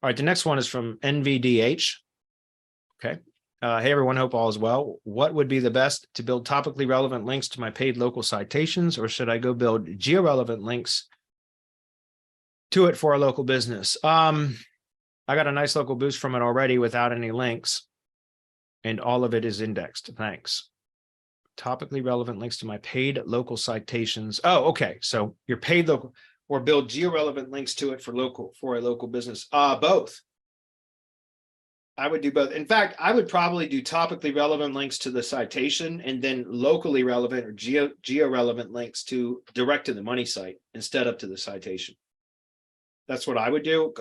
All right, the next one is from NVDH. Okay. Hey, everyone, hope all is well. What would be the best to build topically relevant links to my paid local citations, or should I go build geo-relevant links to it for a local business? I got a nice local boost from it already without any links, and all of it is indexed. Thanks. Topically relevant links to my paid local citations. Oh, okay. So your paid local, or build geo-relevant links to it for a local business. Both. I would do both. In fact, I would probably do topically relevant links to the citation and then locally relevant or geo-relevant links to direct to the money site instead of to the citation. That's what I would do.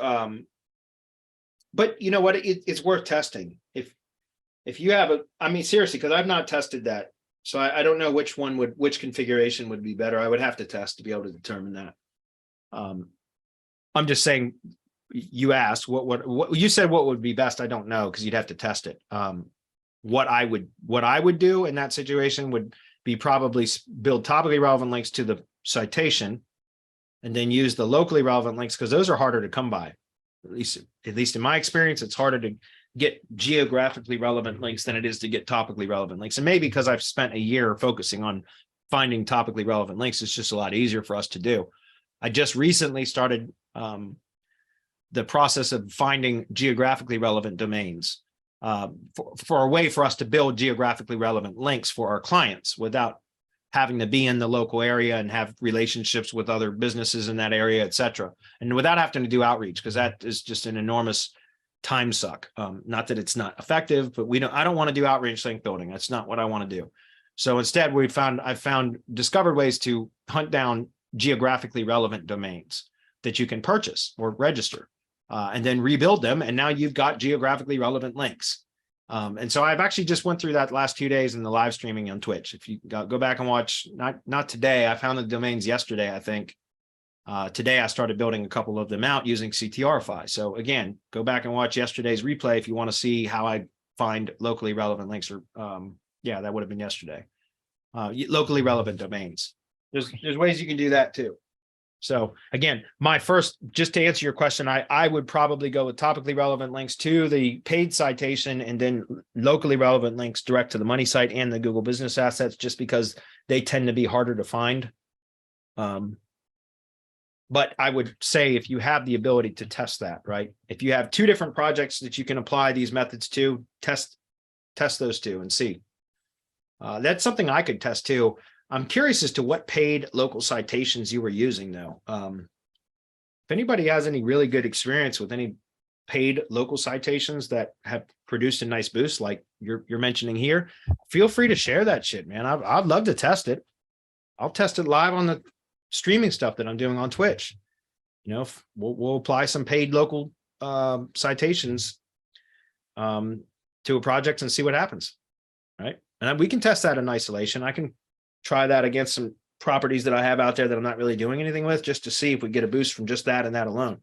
But you know what? It's worth testing. If you have I mean, seriously, because I've not tested that. So I don't know which configuration would be better. I would have to test to be able to determine that. I'm just saying, you asked what you said, what would be best. I don't know, because you'd have to test it. What I would do in that situation would be probably build topically relevant links to the citation and then use the locally relevant links, because those are harder to come by. At least in my experience, it's harder to get geographically relevant links than it is to get topically relevant links. And maybe because I've spent a year focusing on finding topically relevant links, it's just a lot easier for us to do. I just recently started the process of finding geographically relevant domains for a way for us to build geographically relevant links for our clients without having to be in the local area and have relationships with other businesses in that area, et cetera. And without having to do outreach, because that is just an enormous time suck. Not that it's not effective, but I don't want to do outreach link building. That's not what I want to do. So instead, I've discovered ways to hunt down geographically relevant domains that you can purchase or register and then rebuild them. And now you've got geographically relevant links. And so I've actually just went through that last 2 days in the live streaming on Twitch. If you go back and watch, not today, I found the domains yesterday, I think. Today, I started building a couple of them out using CTRFI. So again, go back and watch yesterday's replay if you want to see how I find locally relevant links. Or yeah, that would have been yesterday. Locally relevant domains. There's ways you can do that too. So again, just to answer your question, I would probably go with topically relevant links to the paid citation and then locally relevant links direct to the money site and the Google Business Assets, just because they tend to be harder to find. But I would say if you have the ability to test that, right? If you have two different projects that you can apply these methods to, test those two and see. That's something I could test too. I'm curious as to what paid local citations you were using though. If anybody has any really good experience with any paid local citations that have produced a nice boost like you're mentioning here, feel free to share that shit, man. I'd love to test it. I'll test it live on the streaming stuff that I'm doing on Twitch. You know, we'll apply some paid local citations to a project and see what happens, right? And we can test that in isolation. I can try that against some properties that I have out there that I'm not really doing anything with, just to see if we get a boost from just that and that alone.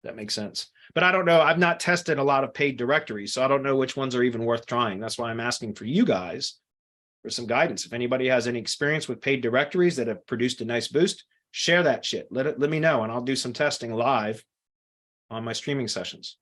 That makes sense. But I don't know. I've not tested a lot of paid directories, so I don't know which ones are even worth trying. That's why I'm asking for you guys for some guidance. If anybody has any experience with paid directories that have produced a nice boost, share that shit. Let me know, and I'll do some testing live on my streaming sessions.